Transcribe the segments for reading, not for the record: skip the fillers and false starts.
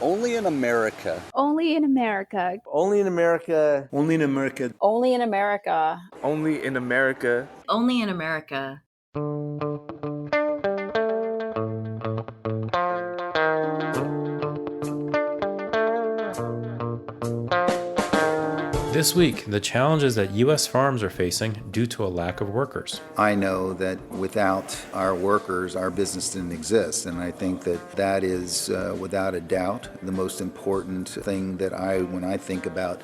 Only in America. Only in America. Only in America. Only in America. Only in America. Only in America. Only in America. This week, the challenges that U.S. farms are facing due to a lack of workers. I know that without our workers, our business didn't exist, and I think that is, without a doubt, the most important thing that when I think about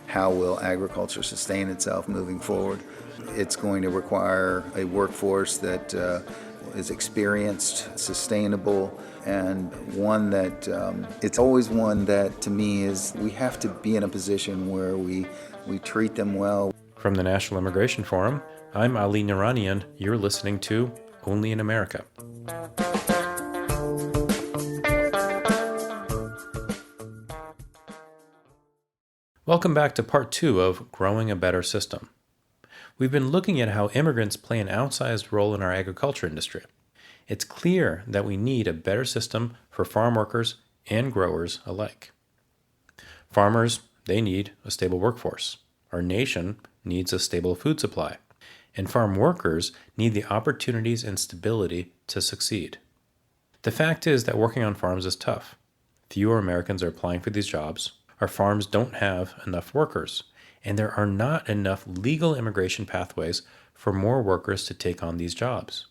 how will agriculture sustain itself moving forward. It's going to require a workforce that is experienced, sustainable, and one that it's always one that to me is we have to be in a position where we treat them well. From the National Immigration Forum, I'm Ali Noorani. You're listening to Only in America. Welcome back to part 2 of Growing a Better System. We've been looking at how immigrants play an outsized role in our agriculture industry. It's clear that we need a better system for farm workers and growers alike. Farmers, they need a stable workforce. Our nation needs a stable food supply. And farm workers need the opportunities and stability to succeed. The fact is that working on farms is tough. Fewer Americans are applying for these jobs. Our farms don't have enough workers. And there are not enough legal immigration pathways for more workers to take on these jobs.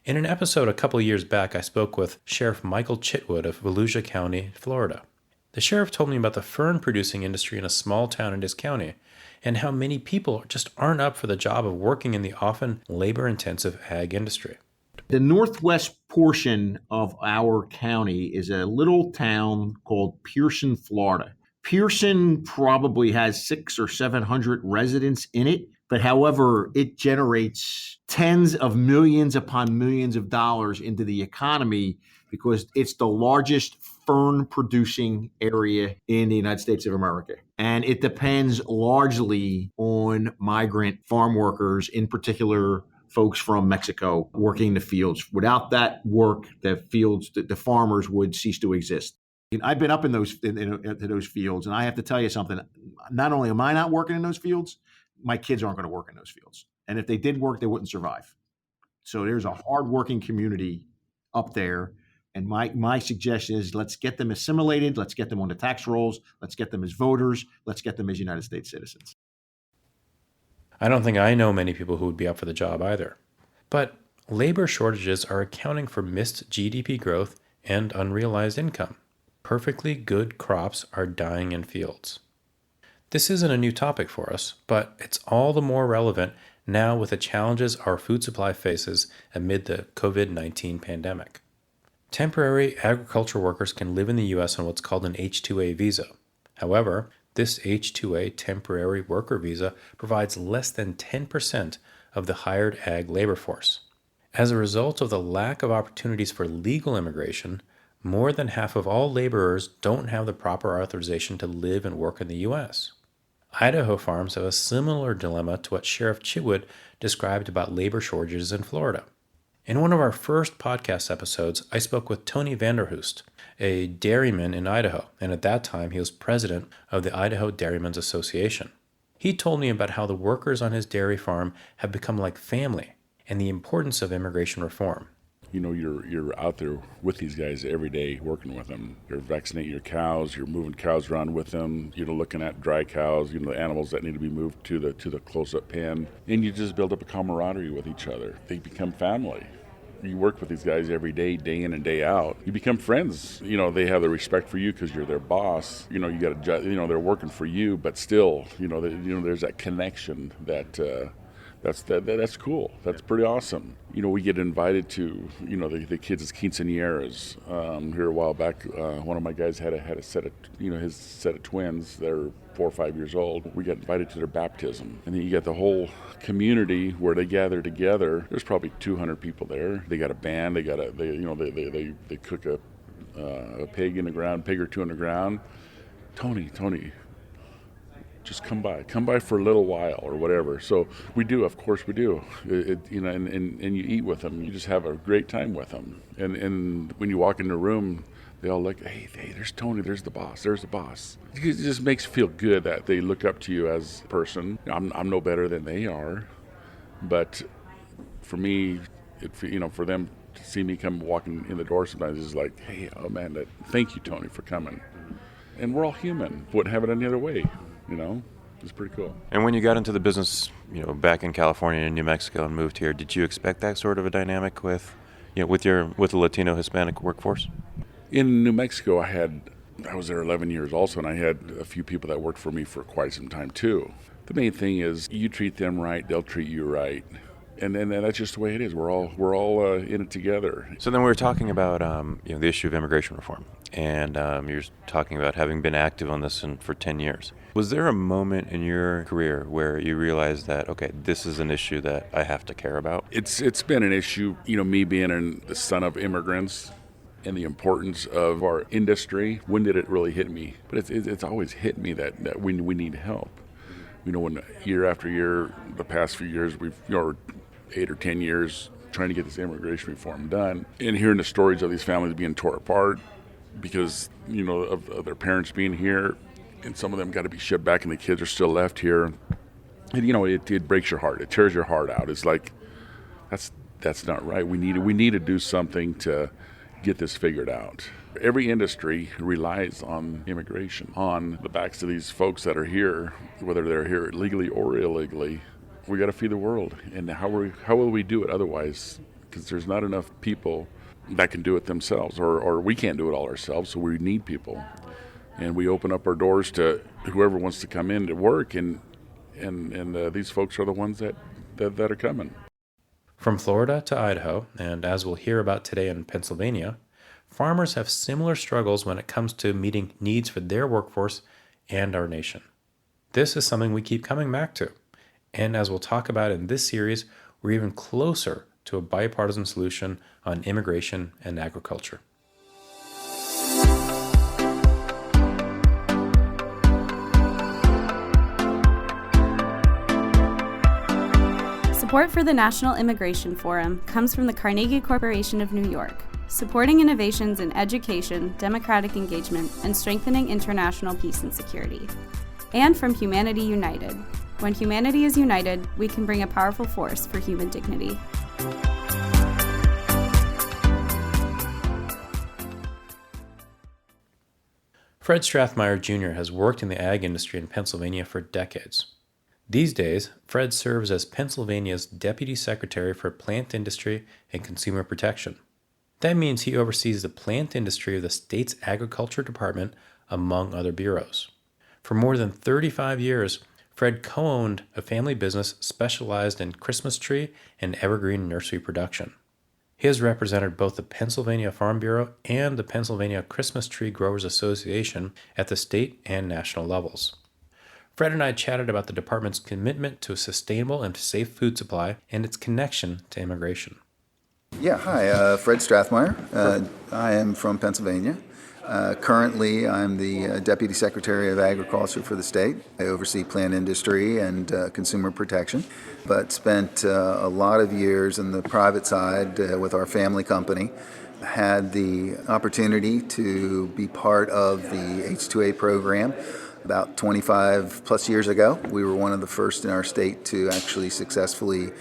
In an episode a couple years back, I spoke with Sheriff Michael Chitwood of Volusia County, Florida. The sheriff told me about the fern-producing industry in a small town in his county and how many people just aren't up for the job of working in the often labor-intensive ag industry. The northwest portion of our county is a little town called Pearson, Florida. Pearson probably has 600 or 700 residents in it, but however, it generates tens of millions upon millions of dollars into the economy because it's the largest fern-producing area in the United States of America. And it depends largely on migrant farm workers, in particular folks from Mexico working the fields. Without that work, the farmers would cease to exist. I've been up in those fields, and I have to tell you something. Not only am I not working in those fields, my kids aren't going to work in those fields. And if they did work, they wouldn't survive. So there's a hardworking community up there. And my suggestion is let's get them assimilated. Let's get them on the tax rolls. Let's get them as voters. Let's get them as United States citizens. I don't think I know many people who would be up for the job either. But labor shortages are accounting for missed GDP growth and unrealized income. Perfectly good crops are dying in fields. This isn't a new topic for us, but it's all the more relevant now with the challenges our food supply faces amid the COVID-19 pandemic. Temporary agriculture workers can live in the U.S. on what's called an H-2A visa. However, this H-2A temporary worker visa provides less than 10% of the hired ag labor force. As a result of the lack of opportunities for legal immigration, more than half of all laborers don't have the proper authorization to live and work in the U.S. Idaho farms have a similar dilemma to what Sheriff Chitwood described about labor shortages in Florida. In one of our first podcast episodes, I spoke with Tony Vanderhoost, a dairyman in Idaho, and at that time he was president of the Idaho Dairymen's Association. He told me about how the workers on his dairy farm have become like family and the importance of immigration reform. You know, you're out there with these guys every day, working with them. You're vaccinating your cows. You're moving cows around with them. You're looking at dry cows. You know, the animals that need to be moved to the close-up pen, and you just build up a camaraderie with each other. They become family. You work with these guys every day, day in and day out. You become friends. You know, they have the respect for you because you're their boss. You know, you got to. You know, they're working for you, but still, there's that connection that. That's cool. That's pretty awesome. You know, we get invited to, the kids' quinceañeras. Here a while back, one of my guys had a set of, his set of twins. They're 4 or 5 years old. We got invited to their baptism. And then you got the whole community where they gather together. There's probably 200 people there. They got a band. They cook a pig or two in the ground. Tony, just come by for a little while or whatever. So we do, of course we do. And you eat with them. You just have a great time with them. And when you walk in the room, They all look, hey, there's Tony, there's the boss. It just makes you feel good that they look up to you as a person. I'm no better than they are, but for me, for them to see me come walking in the door sometimes is like, hey, oh man, thank you, Tony, for coming. And we're all human. Wouldn't have it any other way, It's pretty cool. And when you got into the business, back in California and New Mexico and moved here, did you expect that sort of a dynamic with the Latino Hispanic workforce? In New Mexico, I was there 11 years also, and I had a few people that worked for me for quite some time too. The main thing is you treat them right, they'll treat you right. And that's just the way it is. We're all in it together. So then we were talking about the issue of immigration reform, and you're talking about having been active on this for 10 years. Was there a moment in your career where you realized that, okay, this is an issue that I have to care about? It's been an issue, me being the son of immigrants and the importance of our industry. When did it really hit me? But it's always hit me that we need help. When year after year, the past few years, we've 8 or 10 years trying to get this immigration reform done, and hearing the stories of these families being torn apart because of their parents being here, and some of them got to be shipped back, and the kids are still left here. And it breaks your heart. It tears your heart out. It's like that's not right. We need to do something to get this figured out. Every industry relies on immigration, on the backs of these folks that are here, whether they're here legally or illegally. We got to feed the world, and how will we do it otherwise? Because there's not enough people that can do it themselves, or we can't do it all ourselves, so we need people. And we open up our doors to whoever wants to come in to work, and these folks are the ones that are coming. From Florida to Idaho, and as we'll hear about today in Pennsylvania, farmers have similar struggles when it comes to meeting needs for their workforce and our nation. This is something we keep coming back to. And as we'll talk about in this series, we're even closer to a bipartisan solution on immigration and agriculture. Support for the National Immigration Forum comes from the Carnegie Corporation of New York, supporting innovations in education, democratic engagement, and strengthening international peace and security. And from Humanity United. When humanity is united, we can bring a powerful force for human dignity. Fred Strathmeyer Jr. has worked in the ag industry in Pennsylvania for decades. These days, Fred serves as Pennsylvania's Deputy Secretary for Plant Industry and Consumer Protection. That means he oversees the plant industry of the state's Agriculture Department, among other bureaus. For more than 35 years, Fred co-owned a family business specialized in Christmas tree and evergreen nursery production. He has represented both the Pennsylvania Farm Bureau and the Pennsylvania Christmas Tree Growers Association at the state and national levels. Fred and I chatted about the department's commitment to a sustainable and safe food supply and its connection to immigration. Yeah, hi, Fred Strathmeyer. I am from Pennsylvania. Currently, I'm the Deputy Secretary of Agriculture for the state. I oversee plant industry and consumer protection, but spent a lot of years in the private side with our family company. Had the opportunity to be part of the H-2A program about 25 plus years ago. We were one of the first in our state to actually successfully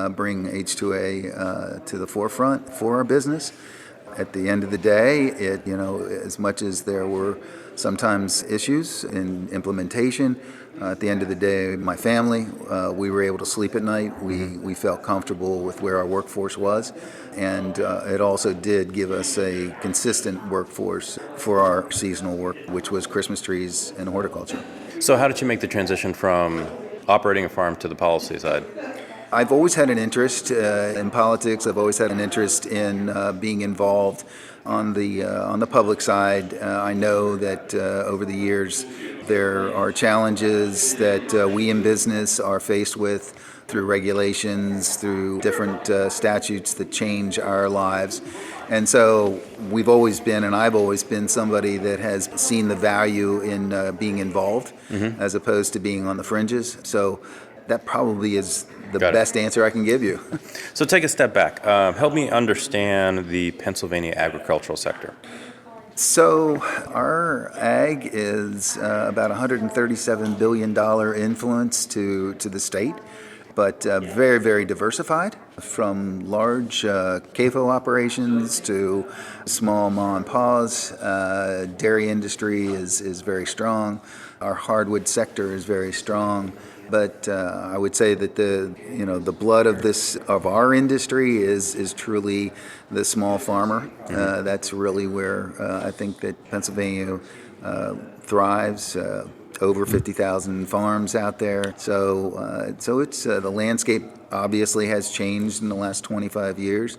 bring H-2A to the forefront for our business. At the end of the day, as much as there were sometimes issues in implementation, at the end of the day, my family, we were able to sleep at night. We felt comfortable with where our workforce was, and it also did give us a consistent workforce for our seasonal work, which was Christmas trees and horticulture. So how did you make the transition from operating a farm to the policy side? I've always had an interest in politics. I've always had an interest in being involved on the public side. I know that over the years there are challenges that we in business are faced with through regulations, through different statutes that change our lives. And so we've always been, and I've always been somebody that has seen the value in being involved as opposed to being on the fringes. So that probably is the best answer I can give you. So take a step back. Help me understand the Pennsylvania agricultural sector. So our ag is about $137 billion influence to the state, but very, very diversified, from large CAFO operations to small ma and pa's. Dairy industry is very strong. Our hardwood sector is very strong. But I would say that the blood of our industry is truly the small farmer. That's really where I think that Pennsylvania thrives. Over 50,000 farms out there. So it's the landscape obviously has changed in the last 25 years.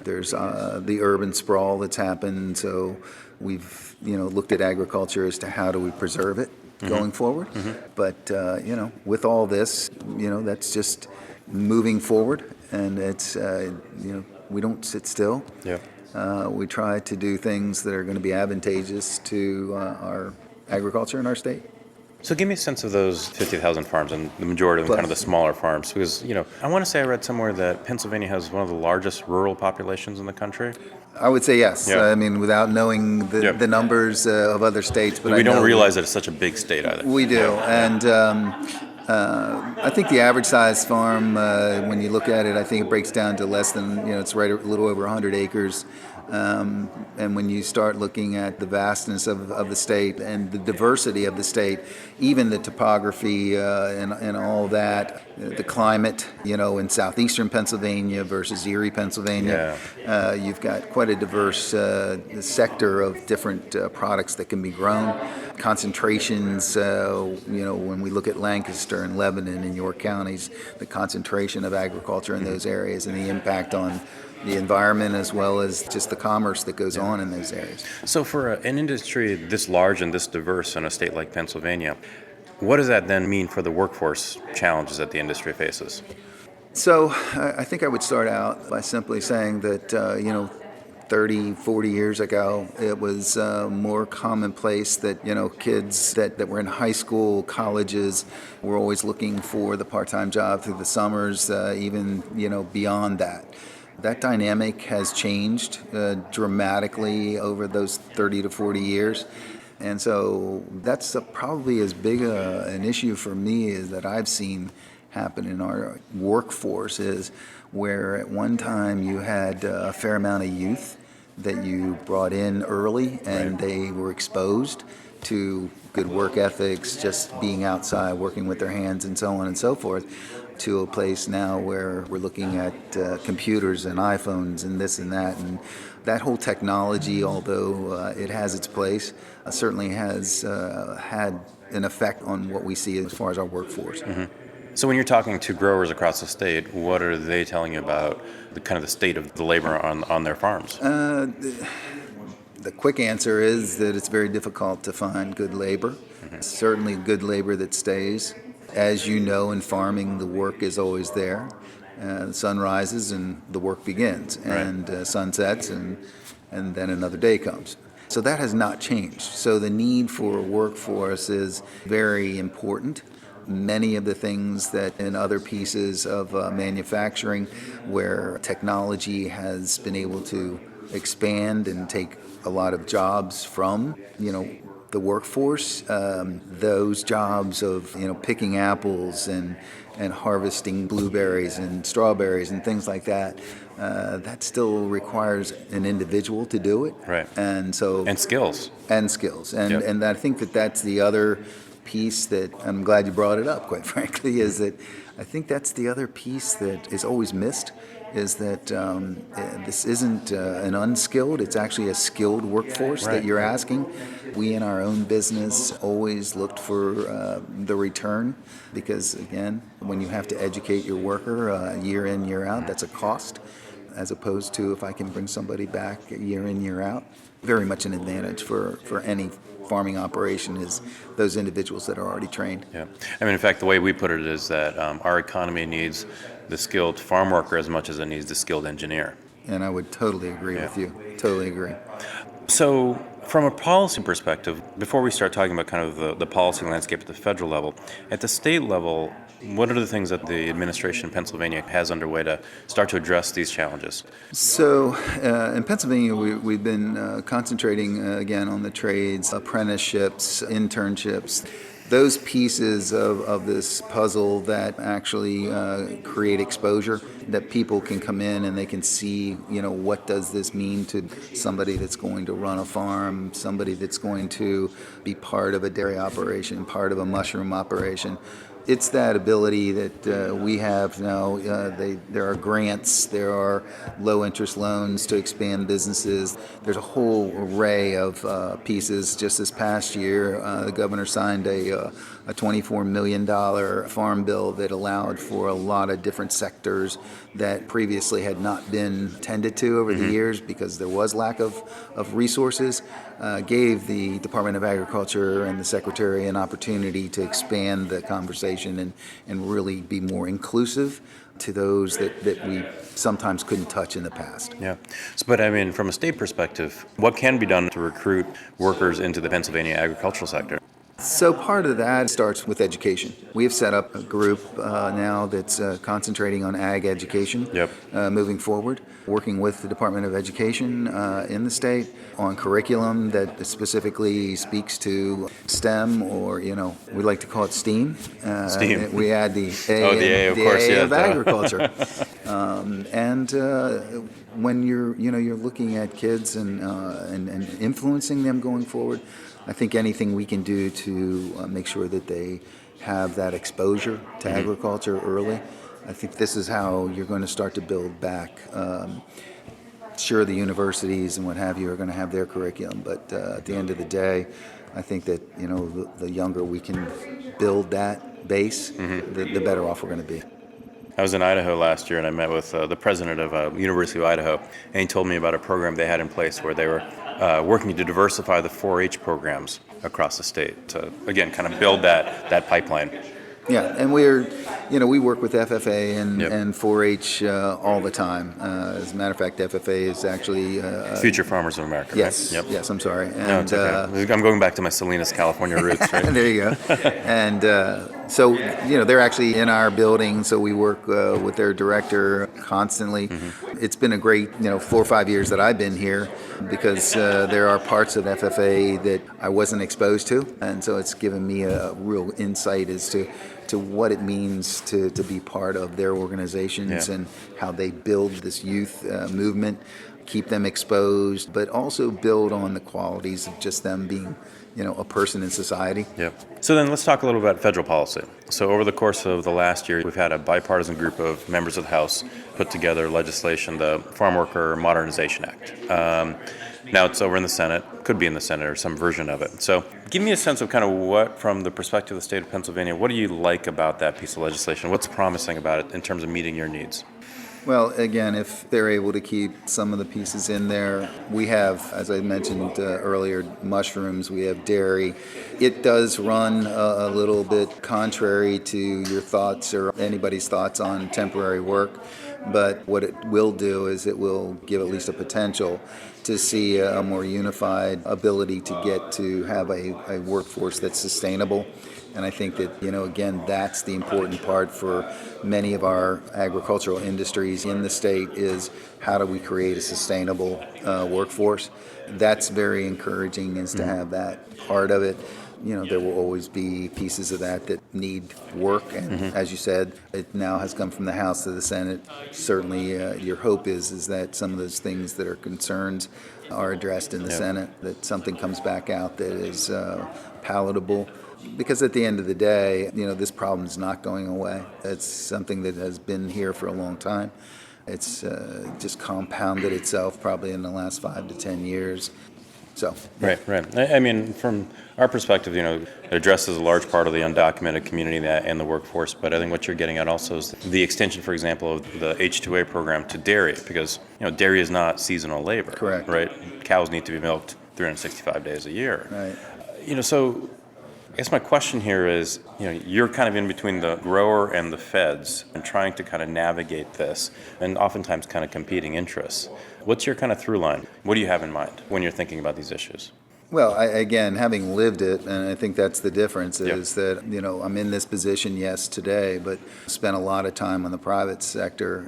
There's the urban sprawl that's happened. So we've looked at agriculture as to how do we preserve it going forward. But with all this, that's just moving forward, and it's we don't sit still. Yeah. We try to do things that are going to be advantageous to our agriculture in our state. So give me a sense of those 50,000 farms, and the majority of them kind of the smaller farms, because I want to say I read somewhere that Pennsylvania has one of the largest rural populations in the country. I would say yes. Yeah. I mean, without knowing the numbers of other states, but we don't realize that it's such a big state either. We do, and I think the average size farm, when you look at it, I think it breaks down to less than it's right a little over 100 acres. And when you start looking at the vastness of the state and the diversity of the state, even the topography and all that, the climate, in southeastern Pennsylvania versus Erie, Pennsylvania, you've got quite a diverse sector of different products that can be grown. Concentrations, when we look at Lancaster and Lebanon and York counties, the concentration of agriculture in those areas and the impact on the environment as well as just the commerce that goes on in those areas. So for an industry this large and this diverse in a state like Pennsylvania, what does that then mean for the workforce challenges that the industry faces? So I think I would start out by simply saying that, 30, 40 years ago, it was more commonplace that, kids that were in high school, colleges, were always looking for the part-time job through the summers, even, beyond that. That dynamic has changed dramatically over those 30 to 40 years. And so that's probably as big an issue for me as that I've seen happen in our workforce, is where at one time you had a fair amount of youth that you brought in early, and they were exposed to good work ethics, just being outside, working with their hands and so on and so forth, to a place now where we're looking at computers and iPhones and this and that. And that whole technology, although it has its place, certainly has had an effect on what we see as far as our workforce. So when you're talking to growers across the state, what are they telling you about the state of the labor on their farms? The quick answer is that it's very difficult to find good labor. Certainly good labor that stays. As you know, in farming, the work is always there. The sun rises and the work begins, and sun sets and then another day comes. So that has not changed. So the need for a workforce is very important. Many of the things that in other pieces of manufacturing where technology has been able to expand and take a lot of jobs from, the workforce, those jobs of picking apples and harvesting blueberries and strawberries and things like that, that still requires an individual to do it. Right. And skills. And I think that's the other piece that I'm glad you brought it up, quite frankly, is that I think that's the other piece that is always missed, is that this isn't an unskilled, it's actually a skilled workforce that you're asking. We in our own business always looked for the return, because again, when you have to educate your worker year in, year out, that's a cost, as opposed to if I can bring somebody back year in, year out. Very much an advantage for any farming operation is those individuals that are already trained. Yeah. I mean, in fact, the way we put it is that our economy needs the skilled farm worker as much as it needs the skilled engineer. And I would totally agree with you. Totally agree. So From a policy perspective, before we start talking about kind of the policy landscape at the federal level, at the state level, what are the things that the administration in Pennsylvania has underway to start to address these challenges? So in Pennsylvania, we've been concentrating again on the trades, apprenticeships, internships, those pieces of this puzzle that actually create exposure, that people can come in and they can see, what does this mean to somebody that's going to run a farm, somebody that's going to be part of a dairy operation, part of a mushroom operation. It's that ability that we have now. There are grants, there are low-interest loans to expand businesses. There's a whole array of pieces. Just this past year, the governor signed a $24 million farm bill that allowed for a lot of different sectors that previously had not been tended to over the years because there was lack of resources. Gave the Department of Agriculture and the Secretary an opportunity to expand the conversation and really be more inclusive to those that we sometimes couldn't touch in the past. Yeah. But I mean, from a state perspective, what can be done to recruit workers into the Pennsylvania agricultural sector? So part of that starts with education. We have set up a group now that's concentrating on ag education moving forward, working with the Department of Education in the state on curriculum that specifically speaks to STEM, or, we like to call it STEAM. STEAM. We add the A, the A, of course, A yeah, of agriculture. When you're looking at kids and influencing them going forward, I think anything we can do to make sure that they have that exposure to agriculture early, I think this is how you're going to start to build back. Sure, the universities and what have you are going to have their curriculum, but at the end of the day, I think that the younger we can build that base, the better off we're going to be. I was in Idaho last year, and I met with the president of University of Idaho, and he told me about a program they had in place where they were working to diversify the 4-H programs across the state to, again, kind of build that pipeline. Yeah, and we work with FFA and 4-H all the time. As a matter of fact, FFA is actually Future Farmers of America. Yes, right? yes. I'm sorry. And, No, it's okay. I'm going back to my Salinas, California roots. Right? there you go. And so they're actually in our building, so we work with their director constantly. It's been a great 4 or 5 years that I've been here, because there are parts of FFA that I wasn't exposed to, and so it's given me a real insight as to what it means to be part of their organizations and how they build this youth movement, keep them exposed, but also build on the qualities of just them being a person in society. Yeah. So then let's talk a little about federal policy. So over the course of the last year, we've had a bipartisan group of members of the House put together legislation, the Farm Worker Modernization Act. Now it's over in the Senate, could be in the Senate or some version of it. So give me a sense of kind of what, from the perspective of the state of Pennsylvania, what do you like about that piece of legislation? What's promising about it in terms of meeting your needs? Well, again, if they're able to keep some of the pieces in there, we have, as I mentioned earlier, mushrooms, we have dairy. It does run a little bit contrary to your thoughts or anybody's thoughts on temporary work, but what it will do is it will give at least a potential to see a more unified ability to get to have a workforce that's sustainable. And I think that, again, that's the important part for many of our agricultural industries in the state, is how do we create a sustainable workforce? That's very encouraging, is to have that part of it. There will always be pieces of that need work. And as you said, it now has come from the House to the Senate. Certainly your hope is that some of those things that are concerns are addressed in the Senate, that something comes back out that is palatable. Because at the end of the day, this problem is not going away. It's something that has been here for a long time. It's just compounded itself probably in the last 5 to 10 years. So Right. I mean, from our perspective, it addresses a large part of the undocumented community and the workforce, but I think what you're getting at also is the extension, for example, of the H-2A program to dairy, because, dairy is not seasonal labor. Correct. Right? Cows need to be milked 365 days a year. Right. So I guess my question here is, you're kind of in between the grower and the feds and trying to kind of navigate this, and oftentimes kind of competing interests. What's your kind of through line? What do you have in mind when you're thinking about these issues? Well, again, having lived it, and I think that's the difference, is that, I'm in this position, yes, today, but spent a lot of time on the private sector,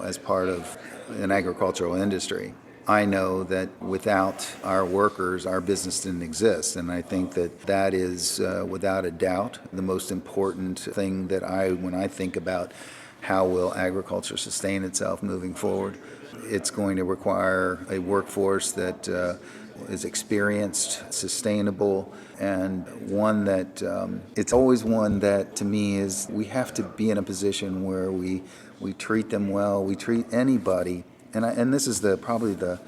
as part of an agricultural industry. I know that without our workers, our business didn't exist, and I think that is, without a doubt, the most important thing that when I think about how will agriculture sustain itself moving forward, it's going to require a workforce that is experienced, sustainable, and one that it's always one that to me is we have to be in a position where we treat them well, we treat anybody, and this is probably the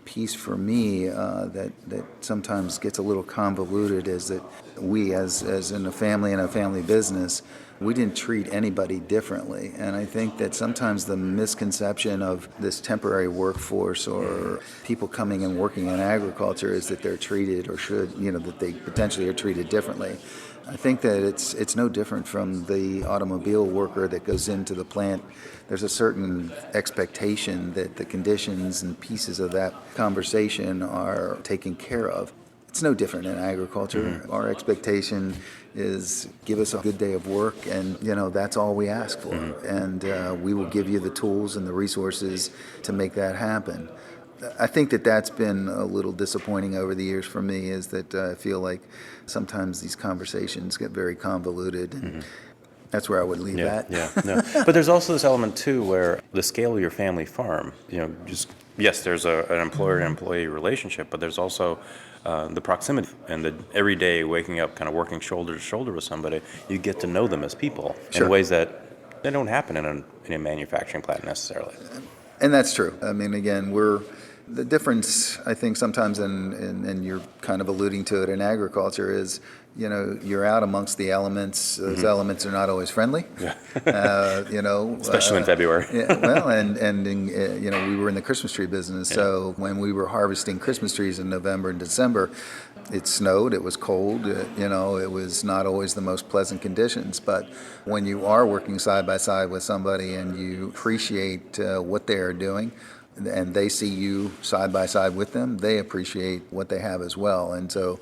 piece for me that sometimes gets a little convoluted, is that we as in a family and a family business, we didn't treat anybody differently. And I think that sometimes the misconception of this temporary workforce or people coming and working in agriculture is that they're treated or that they potentially are treated differently. I think that it's no different from the automobile worker that goes into the plant. There's a certain expectation that the conditions and pieces of that conversation are taken care of. It's no different in agriculture. Mm-hmm. Our expectation is give us a good day of work, and that's all we ask for. Mm-hmm. And we will give you the tools and the resources to make that happen. I think that's been a little disappointing over the years for me, is that I feel like sometimes these conversations get very convoluted. And mm-hmm. That's where I would leave that. Yeah, no. But there's also this element too where the scale of your family farm, yes, there's an employer-employee relationship, but there's also the proximity and the everyday waking up, kind of working shoulder to shoulder with somebody. You get to know them as people in ways that they don't happen in a manufacturing plant necessarily. And that's true. I mean, again, the difference, I think, sometimes, and you're kind of alluding to it in agriculture, is, you're out amongst the elements. Those mm-hmm. elements are not always friendly. Yeah. Especially in February. Yeah, well, and we were in the Christmas tree business, so when we were harvesting Christmas trees in November and December, it snowed, it was cold, it was not always the most pleasant conditions. But when you are working side by side with somebody and you appreciate what they are doing, and they see you side by side with them, they appreciate what they have as well. And so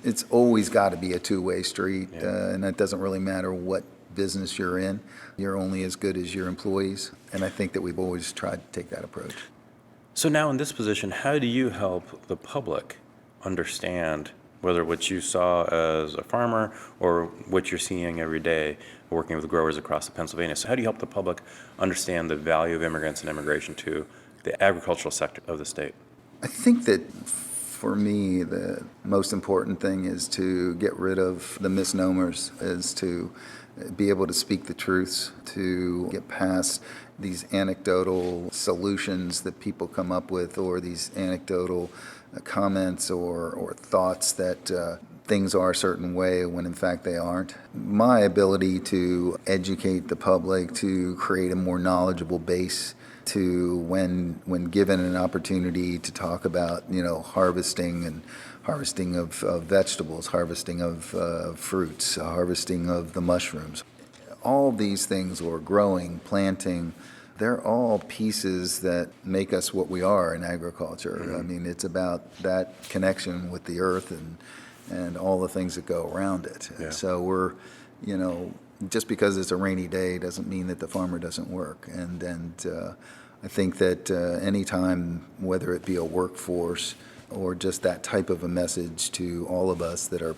it's always got to be a two-way street, and it doesn't really matter what business you're in. You're only as good as your employees, and I think that we've always tried to take that approach. So now in this position, how do you help the public understand whether what you saw as a farmer or what you're seeing every day working with growers across Pennsylvania? So how do you help the public understand the value of immigrants and immigration to the agricultural sector of the state? I think that for me, the most important thing is to get rid of the misnomers, is to be able to speak the truths, to get past these anecdotal solutions that people come up with, or these anecdotal comments or thoughts that things are a certain way when in fact they aren't. My ability to educate the public, to create a more knowledgeable base, to when given an opportunity to talk about harvesting of vegetables, harvesting of fruits, harvesting of the mushrooms, all these things, or growing, planting, they're all pieces that make us what we are in agriculture. Mm-hmm. I mean, it's about that connection with the earth and all the things that go around it. Yeah. So we're, just because it's a rainy day doesn't mean that the farmer doesn't work. And I think that any time, whether it be a workforce or just that type of a message to all of us that are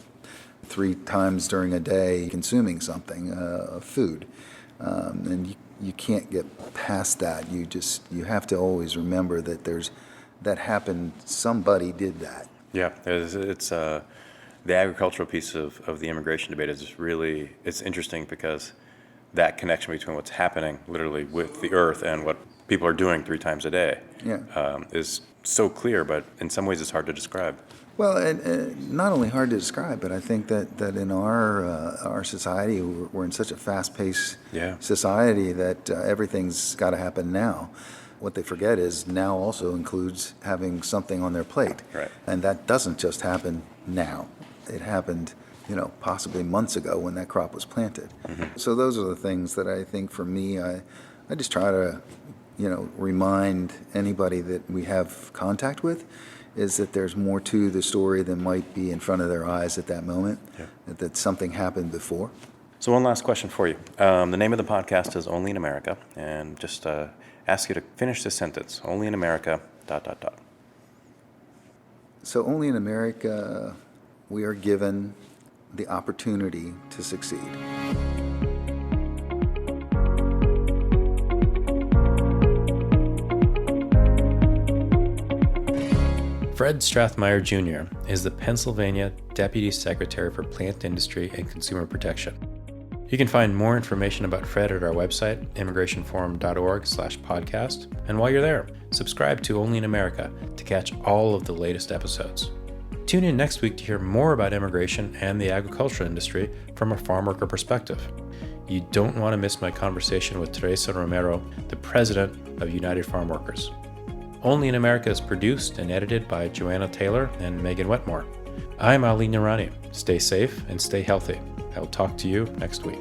3 times during a day consuming something, food, and you can't get past that. You have to always remember that that happened. Somebody did that. Yeah, it's the agricultural piece of the immigration debate is really, it's interesting because that connection between what's happening literally with the earth and what people are doing 3 times a day is so clear, but in some ways it's hard to describe. Well, and not only hard to describe, but I think that in our society, we're in such a fast-paced society that everything's got to happen now. What they forget is now also includes having something on their plate. Right. And that doesn't just happen now. It happened, possibly months ago when that crop was planted. Mm-hmm. So those are the things that I think for me, I just try to, remind anybody that we have contact with, is that there's more to the story than might be in front of their eyes at that moment, Yeah. that something happened before. So one last question for you. The name of the podcast is Only in America, and just ask you to finish this sentence. Only in America, ... So only in America we are given the opportunity to succeed. Fred Strathmeyer Jr. is the Pennsylvania Deputy Secretary for Plant Industry and Consumer Protection. You can find more information about Fred at our website, immigrationforum.org/podcast. And while you're there, subscribe to Only in America to catch all of the latest episodes. Tune in next week to hear more about immigration and the agricultural industry from a farm worker perspective. You don't want to miss my conversation with Teresa Romero, the president of United Farm Workers. Only in America is produced and edited by Joanna Taylor and Megan Wetmore. I'm Ali Narani. Stay safe and stay healthy. I will talk to you next week.